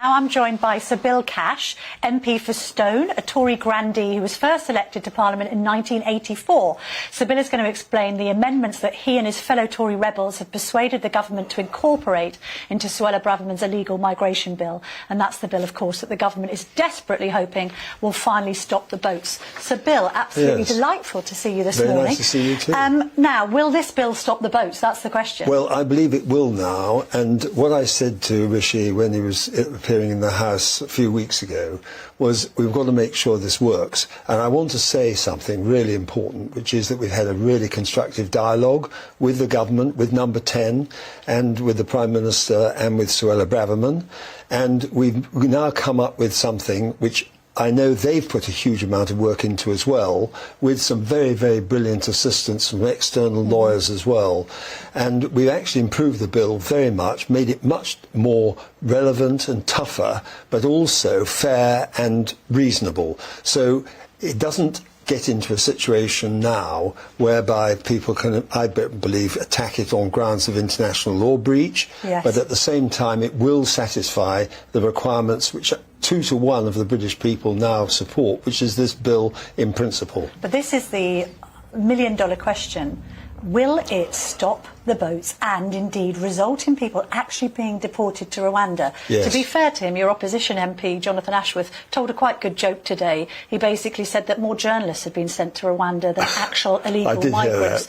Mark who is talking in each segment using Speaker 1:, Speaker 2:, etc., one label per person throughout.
Speaker 1: Now I'm joined by Sir Bill Cash, MP for Stone, a Tory grandee who was first elected to Parliament in 1984. Sir Bill is going to explain the amendments that he and his fellow Tory rebels have persuaded the government to incorporate into Suella Braverman's illegal migration bill. And that's the bill, of course, that the government is desperately hoping will finally stop the boats. Sir Bill, absolutely delightful to see you this morning.
Speaker 2: Very nice to see you too.
Speaker 1: Now, will this bill stop the boats? That's the question.
Speaker 2: Well, I believe it will now. And what I said to Rishi when he was appearing in the House a few weeks ago was we've got to make sure this works. And I want to say something really important, which is that we've had a really constructive dialogue with the government, with Number 10, and with the Prime Minister and with Suella Braverman. And we've now come up with something which I know they've put a huge amount of work into as well, with some very, very brilliant assistance from external lawyers as well. And we've actually improved the bill very much, made it much more relevant and tougher, but also fair and reasonable. So it doesn't get into a situation now whereby people can, I believe, attack it on grounds of international law breach, but at the same time it will satisfy the requirements which 2 to 1 of the British people now support, which is this bill in principle.
Speaker 1: But this is the million-dollar question. Will it stop the boats and indeed result in people actually being deported to Rwanda?
Speaker 2: Yes.
Speaker 1: To be fair to him, your opposition MP, Jonathan Ashworth, told a quite good joke today. He basically said that more journalists had been sent to Rwanda than actual illegal migrants.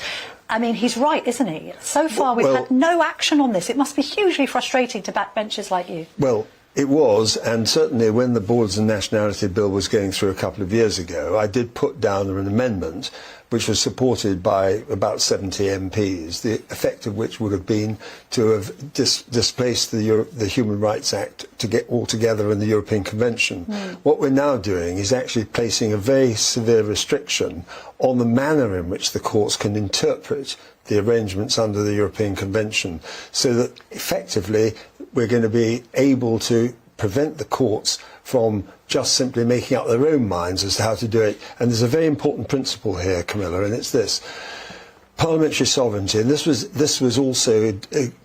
Speaker 1: I mean, he's right, isn't he? So far we've had no action on this. It must be hugely frustrating to backbenchers like you.
Speaker 2: Well, it was, and certainly when the Borders and Nationality Bill was going through a couple of years ago, I did put down an amendment which was supported by about 70 MPs, the effect of which would have been to have displaced the Human Rights Act to get all together in the European Convention. What we're now doing is actually placing a very severe restriction on the manner in which the courts can interpret the arrangements under the European Convention, so that effectively we're going to be able to prevent the courts from just simply making up their own minds as to how to do it. And there's a very important principle here, Camilla, and it's this. Parliamentary sovereignty, and this was also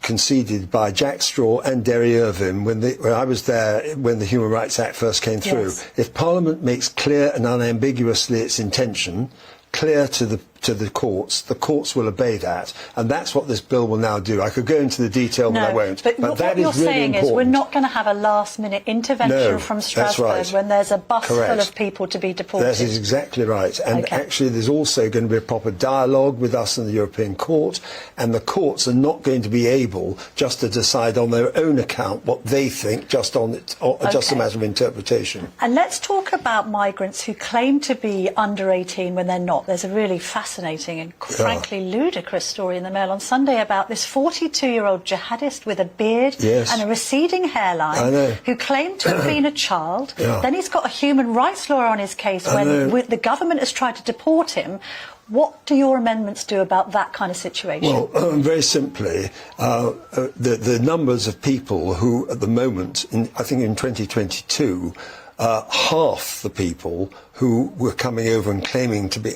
Speaker 2: conceded by Jack Straw and Derry Irvine when I was there when the Human Rights Act first came through. If Parliament makes clear and unambiguously its intention, clear to the courts will obey that, and that's what this bill will now do. I could go into the detail, but I won't.
Speaker 1: But what
Speaker 2: that
Speaker 1: you're
Speaker 2: is really
Speaker 1: saying
Speaker 2: important.
Speaker 1: is we're not going to have a last-minute intervention from Strasbourg when there's a bus full of people to be deported.
Speaker 2: That is exactly right. And actually there's also going to be a proper dialogue with us and the European Court, and the courts are not going to be able just to decide on their own account what they think, just a matter of interpretation.
Speaker 1: And let's talk about migrants who claim to be under 18 when they're not. There's a really fascinating and frankly ludicrous story in the Mail on Sunday about this 42-year-old jihadist with a beard and a receding hairline who claimed to have been a child. Then he's got a human rights lawyer on his case when the government has tried to deport him. What do your amendments do about that kind of situation?
Speaker 2: Well, very simply, the numbers of people who at the moment, I think in 2022, half the people who were coming over and claiming to be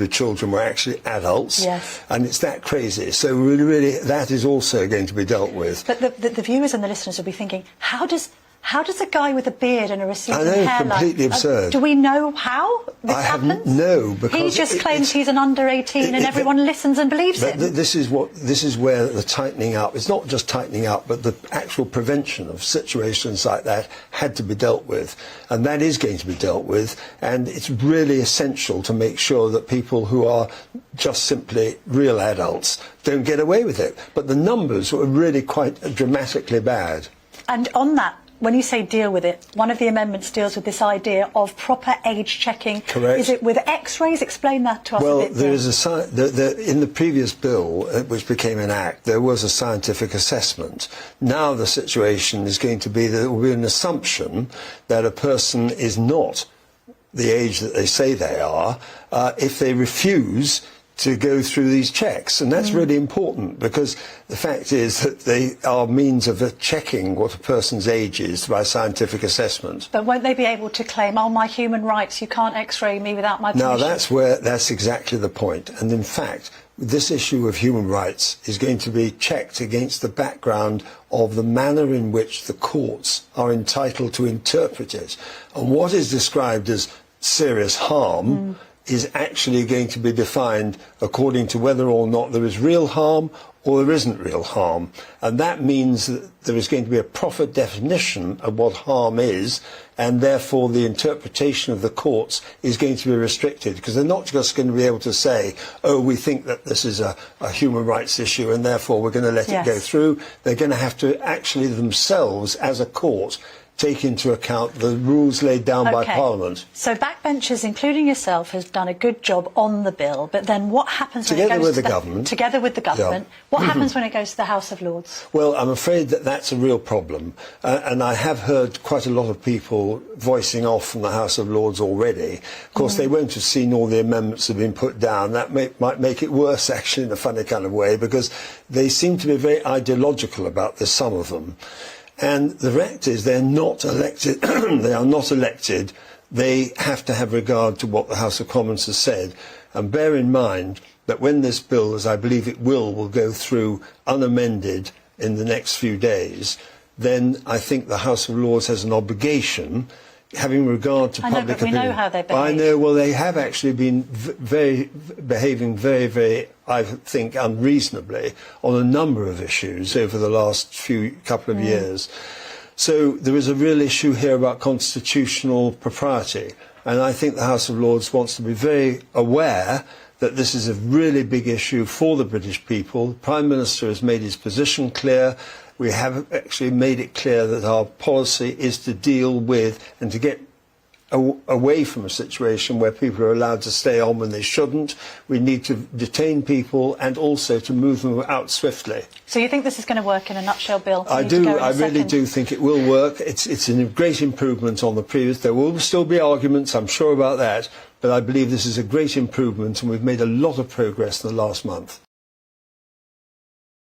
Speaker 2: children were actually adults, and it's that crazy. So really, that is also going to be dealt with.
Speaker 1: But the viewers and the listeners will be thinking, how does a guy with a beard and a receding hairline...
Speaker 2: completely absurd.
Speaker 1: Do we know how this happens?
Speaker 2: No, because
Speaker 1: he just claims he's an under 18 and everyone listens and believes him.
Speaker 2: This is where the tightening up, it's not just tightening up, but the actual prevention of situations like that had to be dealt with. And that is going to be dealt with. And it's really essential to make sure that people who are just simply real adults don't get away with it. But the numbers were really quite dramatically bad.
Speaker 1: And on that, when you say deal with it, one of the amendments deals with this idea of proper age checking.
Speaker 2: Correct.
Speaker 1: Is it with X-rays? Explain that to us a bit.
Speaker 2: Well, there is in the previous bill, which became an act, there was a scientific assessment. Now the situation is going to be that there will be an assumption that a person is not the age that they say they are if they refuse to go through these checks, and that's really important, because the fact is that they are means of checking what a person's age is by scientific assessment.
Speaker 1: But won't they be able to claim, oh, my human rights, you can't X-ray me without my permission?
Speaker 2: Now that's exactly the point, and in fact this issue of human rights is going to be checked against the background of the manner in which the courts are entitled to interpret it. And what is described as serious harm is actually going to be defined according to whether or not there is real harm or there isn't real harm. And that means that there is going to be a proper definition of what harm is, and therefore the interpretation of the courts is going to be restricted, because they're not just going to be able to say, oh, we think that this is a human rights issue and therefore we're going to let it go through. They're going to have to actually themselves, as a court, take into account the rules laid down by Parliament.
Speaker 1: So backbenchers, including yourself, has done a good job on the bill, but then what happens when it goes to the government? Together with the government. What happens when it goes to the House of Lords?
Speaker 2: Well, I'm afraid that that's a real problem. And I have heard quite a lot of people voicing off from the House of Lords already. Of course, they won't have seen all the amendments that have been put down. That might make it worse, actually, in a funny kind of way, because they seem to be very ideological about this, some of them. And the fact is, they're not elected. They are not elected. They have to have regard to what the House of Commons has said. And bear in mind that when this bill, as I believe it will go through unamended in the next few days, then I think the House of Lords has an obligation, having regard to public opinion.
Speaker 1: We know how they behave.
Speaker 2: I know. Well, they have actually been behaving very, I think, unreasonably on a number of issues over the last couple of years. So there is a real issue here about constitutional propriety, and I think the House of Lords wants to be very aware that this is a really big issue for the British people. The Prime Minister has made his position clear. We have actually made it clear that our policy is to deal with and to get away from a situation where people are allowed to stay on when they shouldn't. We need to detain people and also to move them out swiftly.
Speaker 1: So you think this is going to work in a nutshell, Bill?
Speaker 2: I do. I really do think it will work. It's a great improvement on the previous. There will still be arguments, I'm sure about that, but I believe this is a great improvement, and we've made a lot of progress in the last month.